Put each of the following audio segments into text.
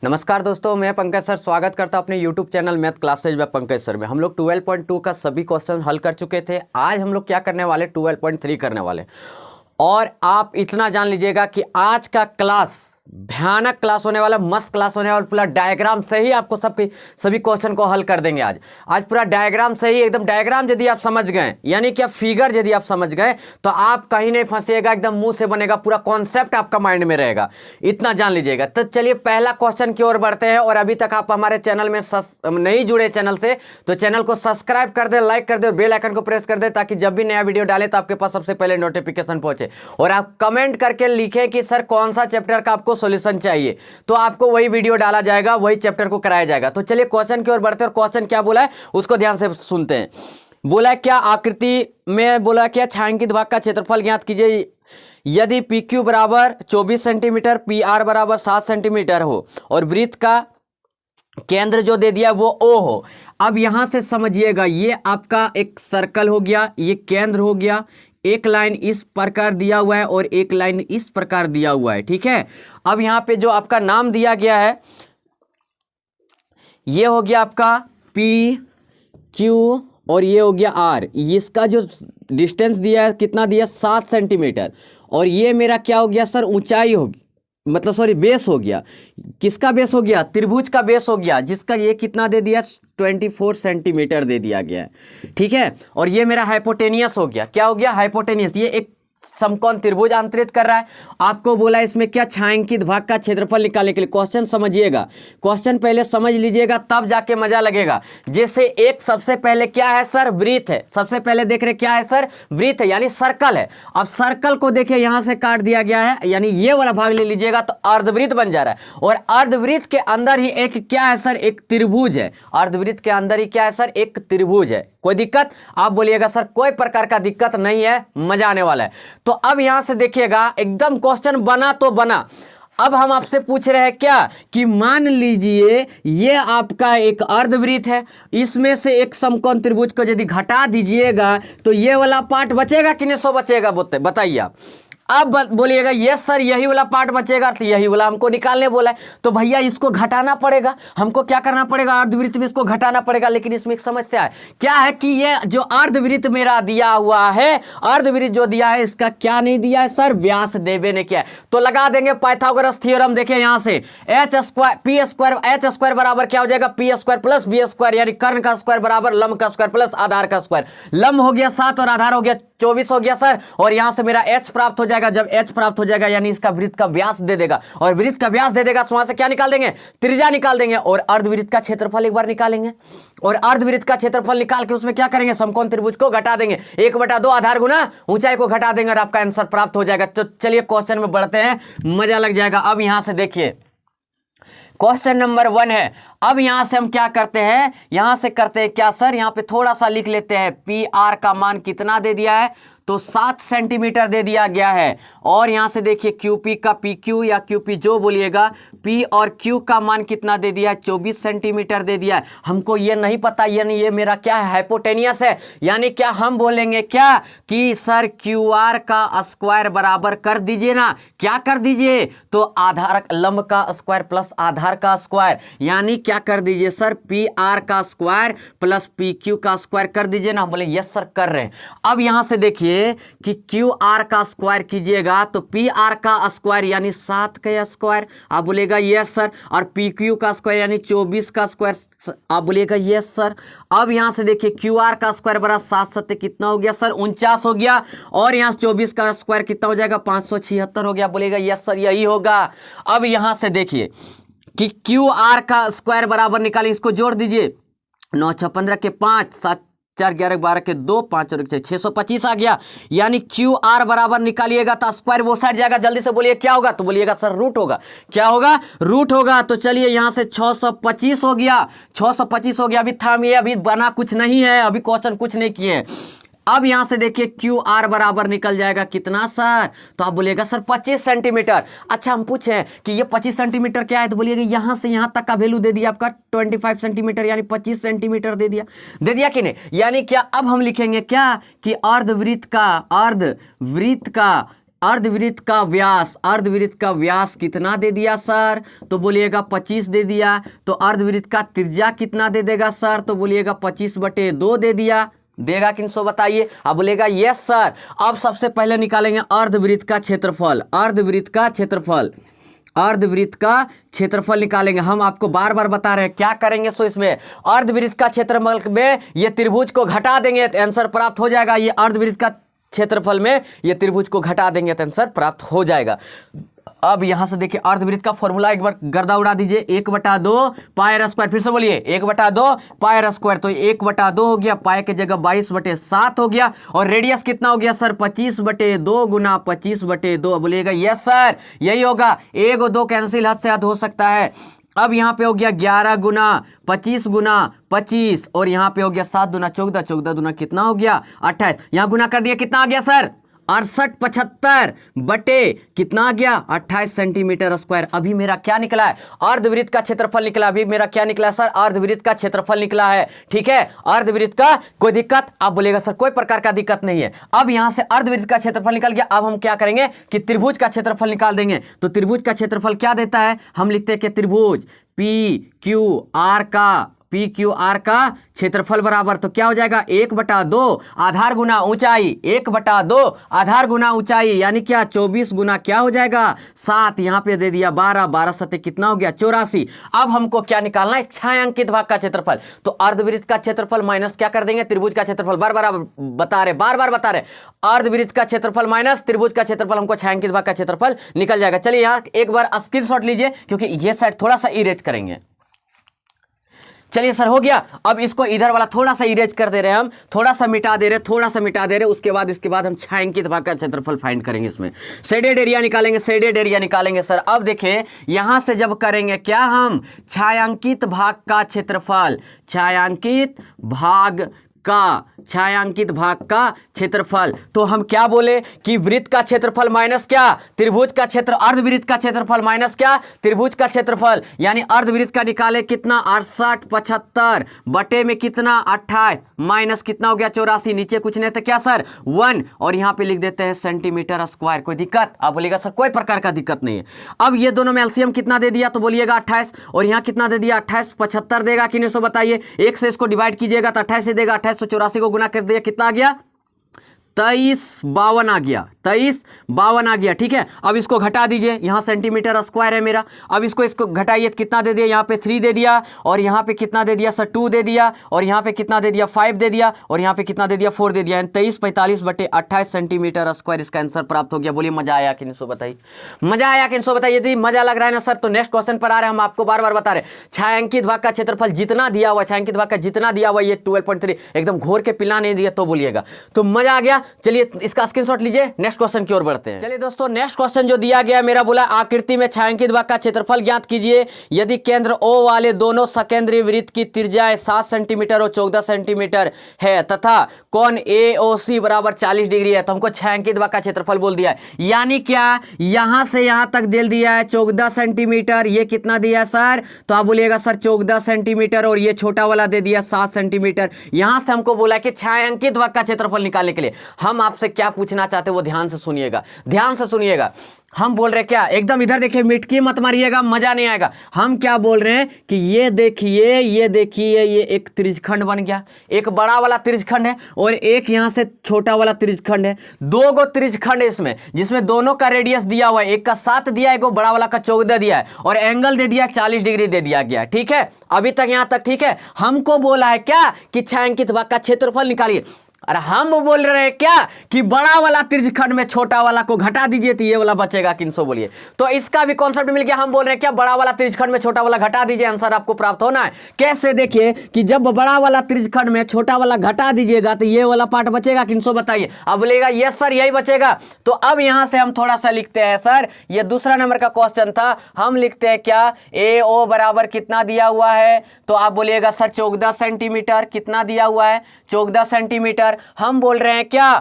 नमस्कार दोस्तों, मैं पंकज सर स्वागत करता हूं अपने YouTube channel math classes by Pankaj sir में। हम लोग 12.2 का सभी क्वेश्चन हल कर चुके थे। आज हम लोग क्या करने वाले, 12.3 करने वाले। और आप इतना जान लीजिएगा कि आज का क्लास भयानक क्लास होने वाला, मस्त क्लास होने वाला। पूरा डायग्राम से ही आपको सभी क्वेश्चन को हल कर देंगे। आज पूरा डायग्राम से ही, एकदम डायग्राम यदि आप समझ गए, यानी कि फिगर यदि आप समझ गए तो आप कहीं नहीं फंसिएगा, एकदम मुंह से बनेगा, पूरा कॉन्सेप्ट आपका माइंड में रहेगा। इतना जान लीजिएगा। तो चलिए पहला क्वेश्चन की ओर बढ़ते हैं। और अभी तक आप हमारे चैनल में नहीं जुड़े चैनल से, तो चैनल को सब्सक्राइब कर दे, लाइक कर दे और बेल आइकन को प्रेस कर दे, ताकि जब भी नया वीडियो डाले तो आपके पास सबसे पहले नोटिफिकेशन पहुंचे। और आप कमेंट करके लिखें कि सर कौन सा चैप्टर का आपको सॉल्यूशन चाहिए, तो आपको वही वीडियो डाला जाएगा, वही चैप्टर को कराया जाएगा। तो चलिए क्वेश्चन की ओर बढ़ते हैं। और क्वेश्चन क्या बोला है उसको ध्यान से सुनते हैं। बोला क्या आकृति में, बोला क्या छायांकित भाग का क्षेत्रफल ज्ञात कीजिए यदि पी क्यू बराबर 24 सेंटीमीटर, पी आर बराबर 7 सेंटीमीटर हो और वृत्त का केंद्र जो दे दिया वो ओ हो। अब यहां से समझिएगा, ये आपका एक सर्कल हो गया, ये केंद्र हो गया, एक लाइन इस प्रकार दिया हुआ है और एक लाइन इस प्रकार दिया हुआ है, ठीक है। अब यहां पे जो आपका नाम दिया गया है ये हो गया आपका पी क्यू और ये हो गया आर। इसका जो डिस्टेंस दिया है कितना दिया, 7 सेंटीमीटर। और ये मेरा क्या हो गया सर, ऊंचाई होगी, मतलब सॉरी बेस हो गया। किसका बेस हो गया, त्रिभुज का बेस हो गया, जिसका ये कितना दे दिया, 24 सेंटीमीटर दे दिया गया है, ठीक है। और ये मेरा हाइपोटेनियस हो गया। क्या हो गया, हाइपोटेनियस। ये एक समकोण त्रिभुज अंतरित कर रहा है। आपको बोला इसमें क्या, छायांकित भाग का क्षेत्रफल निकालने के लिए। क्वेश्चन समझिएगा, क्वेश्चन पहले समझ लीजिएगा तब जाके मजा लगेगा। जैसे एक सबसे पहले क्या है सर, वृत्त है। सबसे पहले देख रहे क्या है सर, वृत्त है, यानी सर्कल है। अब सर्कल को देखिए यहां से काट दिया गया है, यानी ये वाला भाग ले लीजिएगा तो अर्धवृत्त बन जा रहा है। और अर्धवृत्त के अंदर ही एक क्या है सर, एक त्रिभुज है। अर्धवृत्त के अंदर ही क्या है सर, एक त्रिभुज है। कोई दिक्कत, आप बोलिएगा सर कोई प्रकार का दिक्कत नहीं है, मजा आने वाला है। तो अब यहां से देखिएगा, एकदम क्वेश्चन बना तो बना। अब हम आपसे पूछ रहे हैं क्या, कि मान लीजिए ये आपका एक अर्धवृत्त है, इसमें से एक समकोण त्रिभुज को यदि घटा दीजिएगा तो ये वाला पार्ट बचेगा कि नहीं, सो बचेगा, बताइए आप। अब बोलिएगा यस सर यही वाला पार्ट बचेगा, तो यही वाला हमको निकालने बोला है, तो भैया इसको घटाना पड़ेगा। हमको क्या करना पड़ेगा, अर्धवृत्त में इसको घटाना पड़ेगा। लेकिन इसमें एक समस्या है, क्या है कि ये जो अर्धवृत्त मेरा दिया हुआ है, अर्धवृत्त जो दिया है इसका क्या नहीं दिया है सर, व्यास देवे ने क्या है। तो लगा देंगे पाइथागोरस थ्योरम। देखिए यहां से एच स्क्वायर बराबर क्या हो जाएगा, P square plus B square, यानी कर्ण का स्क्वायर बराबर लंब का स्क्वायर प्लस आधार का स्क्वायर। लंब हो गया 7 और आधार हो गया 24 हो गया सर। और यहां से मेरा एच प्राप्त हो जाएगा। जब एच प्राप्त हो जाएगा यानी इसका वृत्त का व्यास दे देगा, और वृत्त का व्यास दे देगा तो वहां से क्या निकाल देंगे, त्रिज्या निकाल देंगे। और अर्धवृत्त का क्षेत्रफल एक बार निकालेंगे, और अर्धवृत्त का क्षेत्रफल निकाल के उसमें क्या करेंगे, समकोण त्रिभुज को घटा देंगे। 1/2 आधार गुना ऊंचाई को घटा देंगे और आपका आंसर प्राप्त हो जाएगा। तो चलिए क्वेश्चन में बढ़ते हैं, मजा लग जाएगा। अब यहां से देखिए क्वेश्चन नंबर 1 है। अब यहां से हम क्या करते हैं, यहां से करते हैं क्या सर, यहां पे थोड़ा सा लिख लेते हैं। पी आर का मान कितना दे दिया है, तो 7 सेंटीमीटर दे दिया गया है। और यहां से देखिए क्यूपी का, पी क्यू या क्यूपी जो बोलिएगा, पी और क्यू का मान कितना दे दिया है, 24 सेंटीमीटर दे दिया है। हमको ये नहीं पता, यानी ये मेरा क्या है, हाइपोटेनियस है। यानी क्या हम बोलेंगे क्या, कि सर क्यू आर का स्क्वायर बराबर कर दीजिए ना, क्या कर दीजिए, तो आधार लंब का स्क्वायर प्लस आधार का स्क्वायर, यानी क्या कर दीजिए सर, पी आर का स्क्वायर प्लस पी क्यू का स्क्वायर कर दीजिए ना। हम बोले यस सर कर रहे हैं। अब यहां से देखिए कि क्यू आर का स्क्वायर कीजिएगा तो पी आर का स्क्वायर यानी 7 का स्क्वायर, आप बोलेगा यस सर। और पी क्यू का स्क्वायर यानी 24 का स्क्वायर, आप बोलिएगा यस सर। अब यहां से देखिए क्यू आर का स्क्वायर बराबर 7 7 कितना हो गया सर, 49 हो गया। और यहां 24 का स्क्वायर कितना हो जाएगा, 576 हो गया, बोलेगा यस सर यही होगा। अब यहां से देखिए कि क्यू आर का स्क्वायर बराबर निकालिए, इसको जोड़ दीजिए, 9 6 15 के 5 7 4 11 12 के 2 5 और 625 आ गया। यानी क्यू आर बराबर निकालिएगा तो स्क्वायर वो साइड जाएगा। जल्दी से बोलिए क्या होगा, तो बोलिएगा सर रूट होगा। क्या होगा, रूट होगा। तो चलिए यहां से 625 हो गया, 625 हो गया। अभी थामिए, अभी बना कुछ नहीं है, अभी क्वेश्चन कुछ नहीं किए। अब यहां से देखिए क्यू आर बराबर निकल जाएगा कितना सर, तो आप बोलिएगा सर 25 सेंटीमीटर। अच्छा हम पूछे कि ये 25 सेंटीमीटर क्या है, तो बोलिएगा यहां से यहां तक का वैल्यू दे दिया आपका 25 सेंटीमीटर, यानी 25 सेंटीमीटर दे दिया कि नहीं। यानी क्या अब हम लिखेंगे क्या, कि अर्धवृत्त का अर्धवृत्त का व्यास कितना दे दिया सर? तो बोलिएगा 25 दे दिया। तो अर्धवृत्त का त्रिज्या कितना दे देगा सर? तो बोलिएगा 25/2 दे दिया। देगा किनको बताइए? अब बोलेगा यस सर। अब सबसे पहले निकालेंगे अर्धवृत्त का क्षेत्रफल। अर्धवृत्त का क्षेत्रफल निकालेंगे। हम आपको बार बार बता रहे हैं क्या करेंगे। सो इसमें अर्धवृत्त का क्षेत्रफल में ये त्रिभुज को घटा देंगे तो आंसर प्राप्त हो जाएगा। ये अर्धवृत्त का क्षेत्रफल में ये त्रिभुज को घटा देंगे तो आंसर प्राप्त हो जाएगा। अब यहां से देखिए अर्धवृत्त का फॉर्मूला एक बार गर्दा उड़ा दीजिए। 1/2 पाई स्क्वायर, फिर से बोलिए 1/2 पाई स्क्वायर। तो 1/2 हो गया, पाई की जगह 22/7 हो गया। और रेडियस कितना हो गया सर? 25/2 गुना 25/2। बोलिएगा यस सर, यही होगा। 1 और 2 कैंसिल, हद से हद हो सकता है। अब यहाँ पे हो गया 11 गुना 25 गुना 25 और यहाँ पे हो गया 7 दूना 14, 14 दूना कितना हो गया? 28। यहाँ गुना कर दिया, कितना आ गया सर? 68/75 बटे कितना आ गया? 28 सेंटीमीटर स्क्वायर। अभी मेरा क्या निकला है? अर्धवृत्त का क्षेत्रफल निकला। अभी मेरा क्या निकला सर? अर्धवृत्त का क्षेत्रफल निकला है। ठीक है, अर्धवृत्त का। कोई दिक्कत? आप बोलेगा सर कोई प्रकार का दिक्कत नहीं है। अब यहां से अर्धवृत्त का क्षेत्रफल निकल गया। अब हम क्या करेंगे कि त्रिभुज का क्षेत्रफल निकाल देंगे। तो त्रिभुज का क्षेत्रफल क्या देता है? हम लिखते हैं कि त्रिभुज PQR का क्षेत्रफल बराबर, तो क्या हो जाएगा? 1/2 आधार गुना ऊंचाई, 1/2 आधार गुना ऊंचाई, यानी क्या? 24 गुना क्या हो जाएगा? 7। यहाँ पे दे दिया 12, 12 सत्ते कितना हो गया? 84। अब हमको क्या निकालना है? छायांकित भाग का क्षेत्रफल। तो अर्धवृत्त का क्षेत्रफल माइनस क्या कर देंगे? त्रिभुज का क्षेत्रफल। बार बार बता रहे अर्धवृत्त का क्षेत्रफल माइनस त्रिभुज का क्षेत्रफल, हमको छायांकित भाग का क्षेत्रफल निकल जाएगा। चलिए यहाँ एक बार स्क्रीनशॉट लीजिए, क्योंकि ये साइड थोड़ा सा इरेज करेंगे। चलिए सर हो गया। अब इसको इधर वाला थोड़ा सा इरेज कर दे रहे हैं, हम थोड़ा सा मिटा दे रहे। उसके बाद हम छायांकित भाग का क्षेत्रफल फाइंड करेंगे। इसमें शेडेड एरिया निकालेंगे सर। अब देखें यहां से जब करेंगे क्या, हम छायांकित भाग का क्षेत्रफल, छायांकित भाग का क्षेत्रफल, तो हम क्या बोले कि वृत्त का क्षेत्रफल माइनस क्या? त्रिभुज का अर्धवृत्त का क्षेत्रफल माइनस क्या? त्रिभुज का क्षेत्रफल। यानी अर्धवृत्त का निकाले कितना? 68/75 बटे में कितना? 28 माइनस कितना हो गया? 84। नीचे कुछ नहीं था क्या सर? 1। और यहां पे लिख देते हैं सेंटीमीटर स्क्वायर। कोई दिक्कत? आप बोलिएगा सर कोई प्रकार का दिक्कत नहीं है। अब ये दोनों में एलसीएम कितना दे दिया? तो बोलिएगा 28। और यहां कितना दे दिया? 28 75 देगा कि नहीं? सो बताइए। 1 से इसको डिवाइड कीजिएगा तो 28 से देगा। 28 से 84 को गुना कर दिया, कितना आ गया? 2352 आ गया। 2352 आ गया। ठीक है, अब इसको घटा दीजिए। यहाँ सेंटीमीटर स्क्वायर है मेरा। अब इसको घटाइए तो कितना दे दिया? यहाँ पे 3 दे दिया, और यहाँ पे कितना दे दिया सर? 2 दे दिया, और यहाँ पे कितना दे दिया? 5 दे दिया, और यहाँ पे कितना दे दिया? 4 दे दिया। 2345/28 सेंटीमीटर स्क्वायर इसका आंसर प्राप्त हो गया। बोलिए मजा आया कि नहीं? सो बताइए, मजा आया कि नहीं? सो बताइए। यदि मजा लग रहा है ना सर, तो नेक्स्ट क्वेश्चन पर आ रहे हैं। हम आपको बार बार बता रहे हैं छायांकित भाग का क्षेत्रफल जितना दिया हुआ, छायांकित भाग का जितना दिया हुआ, ये 12.3 एकदम घोर के पिला नहीं दिया तो बोलिएगा। तो मजा आ गया। चलिए इसका स्क्रीनशॉट लीजिए, नेक्स्ट क्वेश्चन की ओर बढ़ते हैं। चलिए दोस्तों, नेक्स्ट क्वेश्चन जो दिया गया मेरा, बोला आकृति में छायांकित भाग का क्षेत्रफल ज्ञात कीजिए यदि केंद्र O वाले दोनों सकेंद्रीय वृत्त की त्रिज्या 7 सेंटीमीटर और 14 सेंटीमीटर है तथा कोण AOC बराबर 40 डिग्री है। तो हमको छायांकित भाग का क्षेत्रफल बोल दिया है। यानी क्या? यहां से यहां तक दे दिया है 14 सेंटीमीटर। ये कितना दिया है सर? तो आप बोलिएगा सर 14 सेंटीमीटर, और ये छोटा वाला दे दिया 7 सेंटीमीटर। यहां से हमको बोला कि छायांकित भाग का क्षेत्रफल निकालने के लिए हम आपसे क्या पूछना चाहते हैं वो ध्यान से सुनिएगा। हम बोल रहे क्या? एकदम इधर देखिए, मिटकी मत मारिएगा, मजा नहीं आएगा। हम क्या बोल रहे हैं कि ये देखिए, ये एक त्रिज्यखंड बन गया। एक बड़ा वाला त्रिज्यखंड है और एक यहां से छोटा वाला त्रिज्यखंड है। 2 गो त्रिज्यखंड है इसमें, जिसमें दोनों का रेडियस दिया हुआ है। एक का 7 दिया है, एक बड़ा वाला का 14 दिया है, और एंगल दे दिया 40 डिग्री दे दिया गया। ठीक है, अभी तक यहां तक ठीक है। हमको बोला है क्या कि छायांकित भाग का क्षेत्रफल निकालिए। अरे हम बोल रहे हैं क्या कि बड़ा वाला त्रिज्यखंड में छोटा वाला को घटा दीजिए तो ये वाला बचेगा। किनको बोलिए? तो इसका भी कॉन्सेप्ट मिल गया। हम बोल रहे हैं क्या? बड़ा वाला त्रिज्यखंड में छोटा वाला घटा दीजिए, आंसर आपको प्राप्त होना है। कैसे? देखिए कि जब बड़ा वाला त्रिज्यखंड में छोटा वाला घटा दीजिएगा तो ये वाला पार्ट बचेगा। किनको बताइए? अब बोलेगा यस सर यही बचेगा। तो अब यहां से हम थोड़ा सा लिखते हैं सर, ये दूसरा नंबर का क्वेश्चन था। हम लिखते हैं क्या? AO बराबर कितना दिया हुआ है? तो आप बोलिएगा सर 14 सेंटीमीटर। कितना दिया हुआ है? 14 सेंटीमीटर। हम बोल रहे हैं क्या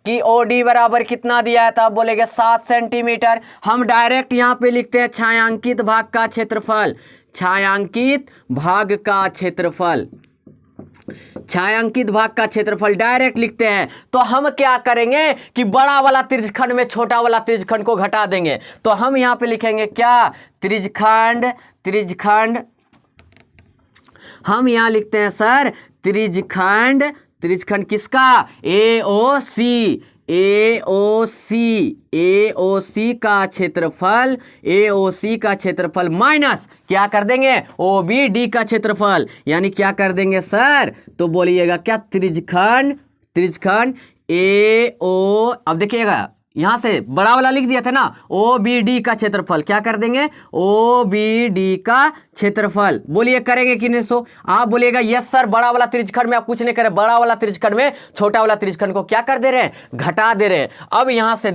कि OD बराबर कितना दिया है? तो आप बोलेंगे 7 सेंटीमीटर। हम डायरेक्ट यहां पे लिखते हैं छायांकित भाग का क्षेत्रफल। छायांकित भाग का क्षेत्रफल, छायांकित भाग का क्षेत्रफल डायरेक्ट लिखते हैं। तो हम क्या करेंगे कि बड़ा वाला त्रिज्यखंड में छोटा वाला त्रिज्यखंड को घटा देंगे। तो हम यहां पे लिखेंगे क्या, त्रिज्यखंड हम यहां लिखते हैं सर त्रिज्यखंड किसका, AOC का क्षेत्रफल माइनस क्या कर देंगे, OBD का क्षेत्रफल, यानी क्या कर देंगे सर, तो बोलिएगा क्या, त्रिज्यखंड AO, अब देखिएगा यहां से बड़ा वाला लिख दिया था ना, OBD का क्षेत्रफल क्या कर देंगे, OBD का क्षेत्रफल। बोलिए करेंगे कि नहीं? सो आप बोलिएगा यस सर, बड़ा वाला त्रिज्यखंड में आप कुछ नहीं करें, बड़ा वाला त्रिज्यखंड में छोटा वाला त्रिज्यखंड को क्या कर दे रहे हैं, घटा दे रहे हैं। अब यहां से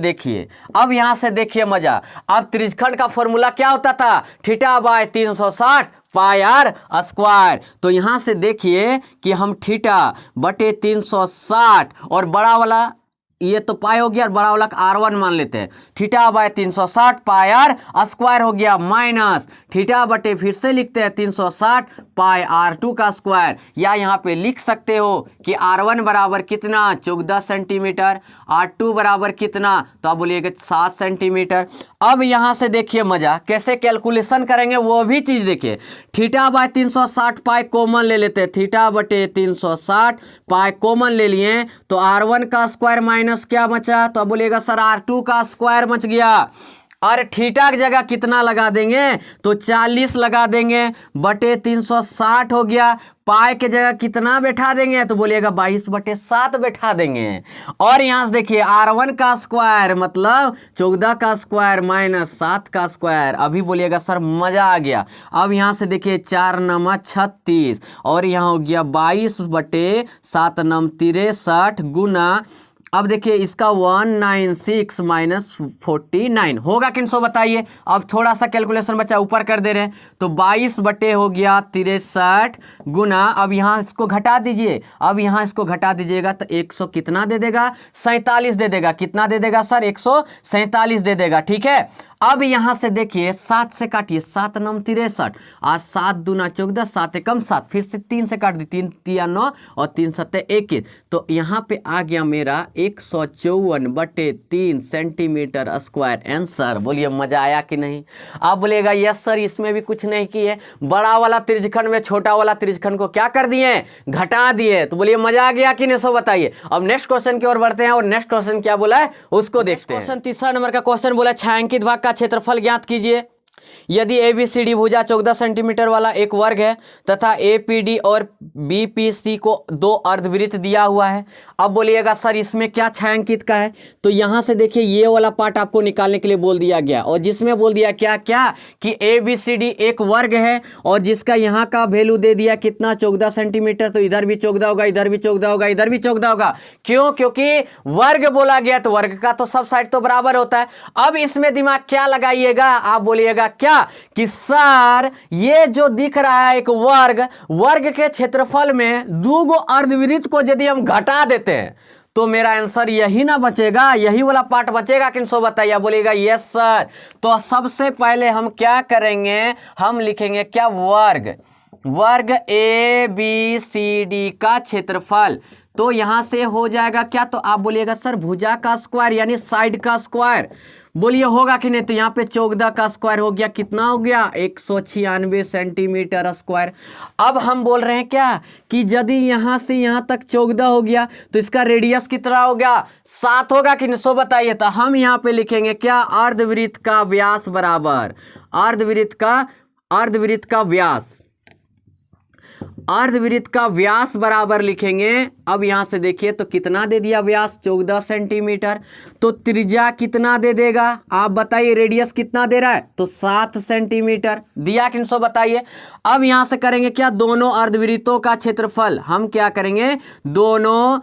देखिए मजा। अब त्रिज्यखंड का फॉर्मूला क्या होता था, θ/360 पाई आर स्क्वायर। तो यहां से देखिए कि हम θ/360 और बड़ा वाला ये तो पाई हो गया और बड़ा वाला R1 मान लेते हैं, θ/360 पाई आर स्क्वायर हो गया माइनस θ/, फिर से लिखते हैं 360 पाई R2 का स्क्वायर, या यहाँ पे लिख सकते हो कि R1 बराबर कितना, 14 सेंटीमीटर, R2 बराबर कितना, तो आप बोलिएगा 7 सेंटीमीटर। अब यहाँ से देखिए मजा, कैसे कैलकुलेशन करेंगे वो भी चीज़ देखिए। θ/360 पाई कॉमन ले लेते हैं, θ/360 पाई कॉमन ले लिए तो R1 का स्क्वायर माइनस क्या बचा, तो अब बोलिएगा सर R2 का स्क्वायर बच गया। और थीटा की जगह कितना लगा देंगे, तो 40 लगा देंगे बटे 360 हो गया। पाई के जगह कितना बैठा देंगे, तो बोलिएगा 22/7 बैठा देंगे। और यहाँ से देखिए R1 का स्क्वायर मतलब 14 का स्क्वायर माइनस 7 का स्क्वायर। अभी बोलिएगा सर मजा आ गया। अब यहाँ से देखिए 4 9 36 और यहाँ हो गया 22/7 9 63 गुना, अब देखिए इसका 196 माइनस 49 होगा किन सो बताइए। अब थोड़ा सा कैलकुलेशन बच्चा ऊपर कर दे रहे हैं, तो 22 हो गया 63 गुना, अब यहाँ इसको घटा दीजिए, अब यहाँ इसको घटा दीजिएगा तो 100 कितना दे देगा, 47 दे देगा। कितना दे देगा सर, 147 दे देगा। ठीक है, अब यहां से देखिए 7 से काटिए, 7 9 63 और 7 दूना 14, 7 एकम 7, फिर से 3 से काट दी, 3 3 9 और 3 7 21, तो यहाँ पे आ गया मेरा 154/3 सेंटीमीटर स्क्वायर आंसर। बोलिए मजा आया कि नहीं। आप बोलेगा यस सर इसमें भी कुछ नहीं किए, बड़ा वाला त्रिज्यखंड में छोटा वाला त्रिज्यखंड को क्या कर दिए, घटा दिए। तो बोलिए मजा आ गया कि नहीं, सो बताइए। अब नेक्स्ट क्वेश्चन की ओर बढ़ते हैं और नेक्स्ट क्वेश्चन क्या बोला है उसको देखते हैं। क्वेश्चन तीसरा नंबर का क्वेश्चन बोला छायांकित भाग का क्षेत्रफल ज्ञात कीजिए। यदि ABCD भुजा 14 सेंटीमीटर वाला एक वर्ग है तथा APD और BPC को 2 अर्धवृत्त दिया हुआ है, अब बोलिएगा सर इसमें क्या छायांकित का है। तो यहां से देखिए ये वाला पार्ट आपको निकालने के लिए बोल दिया गया, और जिसमें बोल दिया क्या क्या कि ABCD एक वर्ग है और जिसका यहाँ का वैल्यू दे दिया कितना, 14 सेंटीमीटर। तो इधर भी 14 होगा, इधर भी 14 होगा, इधर भी 14 होगा। क्यों, क्योंकि वर्ग बोला गया तो वर्ग का तो सब साइड तो बराबर होता है। अब इसमें दिमाग क्या लगाइएगा, आप बोलिएगा क्या कि सर ये जो दिख रहा है एक वर्ग के क्षेत्रफल में 2 अर्धवृत्त को यदि हम घटा देते हैं तो मेरा आंसर यही ना बचेगा, यही वाला पार्ट बचेगा। किन सो बताइए। बोलेगा यस सर। तो सबसे पहले हम क्या करेंगे, हम लिखेंगे क्या, वर्ग ABCD का क्षेत्रफल। तो यहां से हो जाएगा क्या, तो आप बोलिएगा सर भुजा का स्क्वायर यानी साइड का स्क्वायर। बोलिए होगा कि नहीं, तो यहाँ पे 14 का स्क्वायर हो गया, कितना हो गया, 196 सेंटीमीटर स्क्वायर। अब हम बोल रहे हैं क्या कि यदि यहाँ से यहाँ तक 14 हो गया तो इसका रेडियस कितना हो गया, 7 होगा कि नहीं, सो बताइए। तो हम यहाँ पे लिखेंगे क्या, अर्धवृत्त का व्यास बराबर अर्धवृत्त का व्यास बराबर लिखेंगे। अब यहां से देखिए तो कितना दे दिया व्यास, 14 सेंटीमीटर। तो त्रिज्या कितना दे देगा, आप बताइए। रेडियस कितना दे रहा है, तो 7 सेंटीमीटर दिया कि सो बताइए। अब यहां से करेंगे क्या, दोनों अर्धवृत्तों का क्षेत्रफल। हम क्या करेंगे, दोनों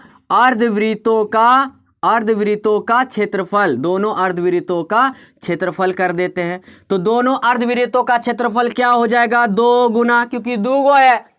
अर्धवृत्तों का क्षेत्रफल, दोनों अर्धवृत्तों का क्षेत्रफल कर देते हैं। तो दोनों अर्धवृत्तों का क्षेत्रफल क्या हो जाएगा, 2 गुना, क्योंकि 2 है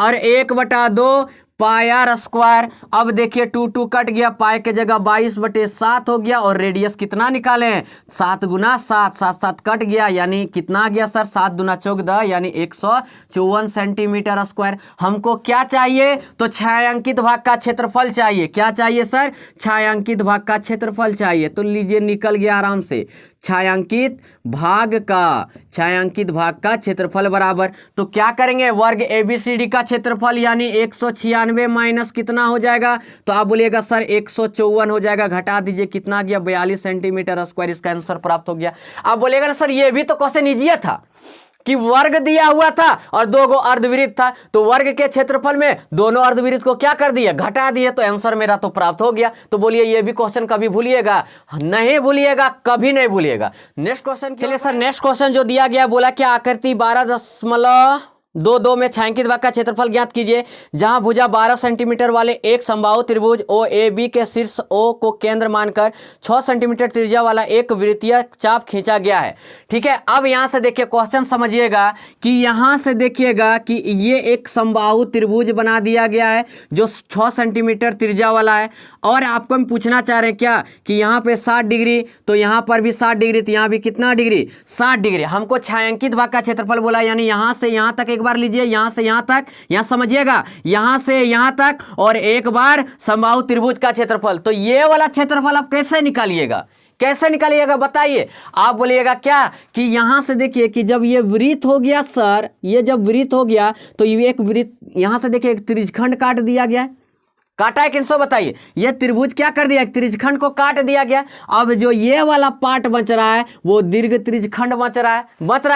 और 1/2 पाई आर स्क्वायर। अब देखिए 2 2 कट गया, पाई के जगह 22/7 हो गया और रेडियस कितना निकाले हैं 7 गुना 7, 7 7 कट गया यानी कितना आ गया सर 7 दूना 14 यानी 154 सेंटीमीटर स्क्वायर। हमको क्या चाहिए तो छायांकित भाग का क्षेत्रफल चाहिए। क्या चाहिए सर छायांकित भाग का क्षेत्रफल चाहिए। तो लीजिए निकल गया आराम से छायांकित भाग का क्षेत्रफल बराबर तो क्या करेंगे वर्ग ABCD का क्षेत्रफल यानी 196 माइनस कितना हो जाएगा तो आप बोलिएगा सर 154 हो जाएगा। घटा दीजिए कितना गया 42 सेंटीमीटर स्क्वायर। इसका आंसर प्राप्त हो गया। आप बोलिएगा ना सर ये भी तो क्वेश्चन ईजी था कि वर्ग दिया हुआ था और 2 गो अर्धवृत्त था तो वर्ग के क्षेत्रफल में दोनों अर्धवृत्त को क्या कर दिया घटा दिए तो आंसर मेरा तो प्राप्त हो गया। तो बोलिए ये भी क्वेश्चन कभी भूलिएगा नहीं भूलिएगा कभी नहीं भूलिएगा। नेक्स्ट क्वेश्चन चलिए सर नेक्स्ट क्वेश्चन जो दिया गया बोला कि आकृति 12.22 में छायांकित भाग का क्षेत्रफल ज्ञात कीजिए जहां भुजा 12 सेंटीमीटर वाले एक समबाहु त्रिभुज OAB के शीर्ष O को केंद्र मानकर 6 सेंटीमीटर त्रिज्या वाला एक वृत्तीय चाप खींचा गया है। ठीक है अब यहां से देखिए क्वेश्चन समझिएगा कि यहां से देखिएगा कि ये एक समबाहु त्रिभुज बना दिया गया है जो 6 सेंटीमीटर त्रिज्या वाला है और आपको हम पूछना चाह रहे हैं क्या कि यहाँ पे 60 डिग्री तो यहाँ पर भी 60 डिग्री तो यहाँ भी कितना डिग्री 60 डिग्री। हमको छायांकित भाग का क्षेत्रफल बोला यानी यहाँ से यहाँ तक एक बार लीजिए यहाँ से यहाँ तक यहाँ समझिएगा यहाँ से यहाँ तक और एक बार समबाहु त्रिभुज का क्षेत्रफल। तो ये वाला क्षेत्रफल आप कैसे निकालिएगा कैसे निकालिएगा बताइए। आप बोलिएगा क्या कि यहां से देखिए कि जब ये वृत्त हो गया सर ये जब वृत्त हो गया तो ये एक वृत्त यहां से देखिए एक त्रिज्यखंड काट दिया गया है काटा है किनको बताइए। ये त्रिभुज क्या कर दिया त्रिज्यखंड को काट दिया गया। अब जो ये वाला पार्ट बच रहा है वो दीर्घ त्रिज्यखंड बच रहा है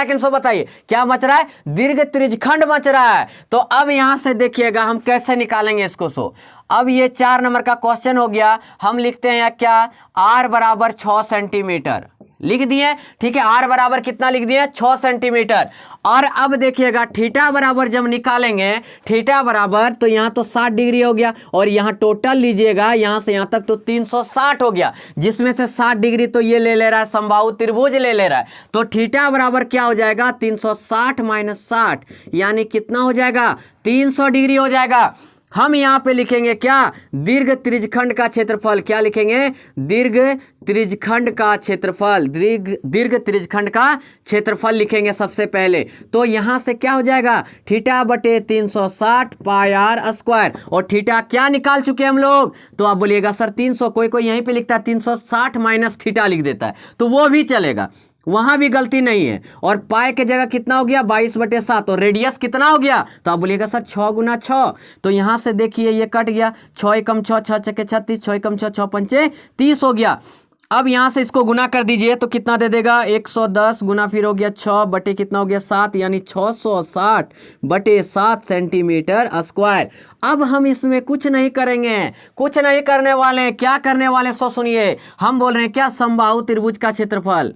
किनको बताइए क्या बच रहा है दीर्घ त्रिज्यखंड बच रहा है। तो अब यहां से देखिएगा हम कैसे निकालेंगे इसको। अब ये 4 नंबर का क्वेश्चन हो गया। हम लिखते हैं क्या R बराबर 6 सेंटीमीटर लिख दिए। ठीक है R बराबर कितना लिख दिए 6 सेंटीमीटर। और अब देखिएगा थीटा बराबर जब निकालेंगे थीटा बराबर तो यहाँ तो 60 डिग्री हो गया और यहाँ टोटल लीजिएगा यहाँ से यहाँ तक तो 360 हो गया जिसमें से 60 डिग्री तो ये ले रहा है समबाहु त्रिभुज ले रहा है। तो थीटा बराबर क्या हो जाएगा 360 माइनस 60 यानी कितना हो जाएगा 300 डिग्री हो जाएगा। हम यहाँ पे लिखेंगे क्या दीर्घ त्रिज्यखंड का क्षेत्रफल। क्या लिखेंगे दीर्घ त्रिज्यखंड का क्षेत्रफल दीर्घ त्रिज्यखंड का क्षेत्रफल लिखेंगे सबसे पहले। तो यहाँ से क्या हो जाएगा थीटा बटे 360 पाई R स्क्वायर और थीटा क्या निकाल चुके हम लोग तो आप बोलिएगा सर 300 कोई यहीं पे लिखता है 360 माइनस थीटा लिख देता है तो वो भी चलेगा वहां भी गलती नहीं है। और पाई के जगह कितना हो गया 22/7 और रेडियस कितना हो गया तो आप बोलिएगा सर 6 गुना 6 तो यहां से देखिए ये कट गया 6 एकम 6 6 छके 36 6 एकम 6 6 पंचे 30 हो गया। अब यहां से इसको गुना कर दीजिए तो कितना दे देगा 110 गुना फिर हो गया 6 बटे कितना हो गया 7 यानी 660/7 सेंटीमीटर स्क्वायर। अब हम इसमें कुछ नहीं करेंगे कुछ नहीं करने वाले क्या करने वाले सो सुनिए हम बोल रहे हैं क्या समबाहु त्रिभुज का क्षेत्रफल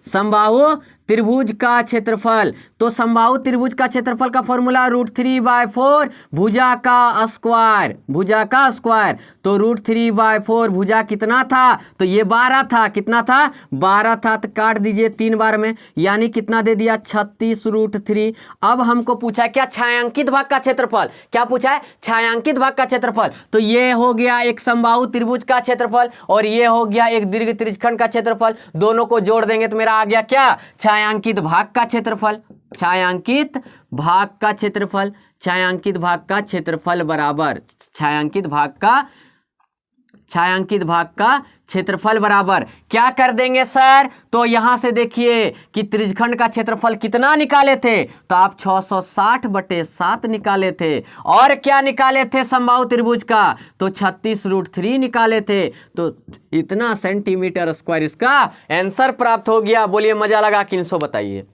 समबाहु त्रिभुज का क्षेत्रफल। तो समबाहु त्रिभुज का क्षेत्रफल का फॉर्मूला √3/4 भुजा का स्क्वायर तो √3/4 भुजा कितना था तो ये 12 था कितना था 12 था तो काट दीजिए 3 बार में यानी कितना दे दिया 36√3। अब हमको पूछा क्या छायांकित भाग का क्षेत्रफल क्या पूछा है छायांकित भाग का क्षेत्रफल। तो ये हो गया एक समबाहु त्रिभुज का क्षेत्रफल और ये हो गया एक दीर्घ त्रिज्यखंड का क्षेत्रफल। दोनों को जोड़ देंगे तो मेरा आ गया क्या छायांकित भाग का क्षेत्रफल छायांकित भाग का क्षेत्रफल बराबर छायांकित भाग का क्षेत्रफल बराबर क्या कर देंगे सर तो यहां से देखिए कि त्रिज्यखंड का क्षेत्रफल कितना निकाले थे तो आप 660/7 निकाले थे और क्या निकाले थे समबाहु त्रिभुज का तो 36√3 निकाले थे। तो इतना सेंटीमीटर स्क्वायर इसका आंसर प्राप्त हो गया। बोलिए मजा लगा किनको बताइए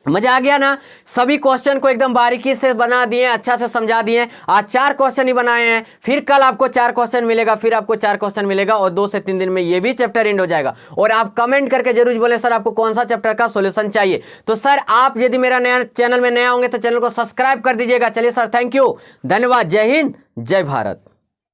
मजा आ गया ना। सभी क्वेश्चन को एकदम बारीकी से बना दिए अच्छा से समझा दिए। आज 4 क्वेश्चन ही बनाए हैं फिर कल आपको 4 क्वेश्चन मिलेगा फिर आपको 4 क्वेश्चन मिलेगा और 2 से 3 दिन में ये भी चैप्टर एंड हो जाएगा। और आप कमेंट करके जरूर बोले सर आपको कौन सा चैप्टर का सॉल्यूशन चाहिए। तो सर आप यदि मेरा नया चैनल में नया होंगे तो चैनल को सब्सक्राइब कर दीजिएगा। चलिए सर थैंक यू धन्यवाद जय हिंद जय भारत।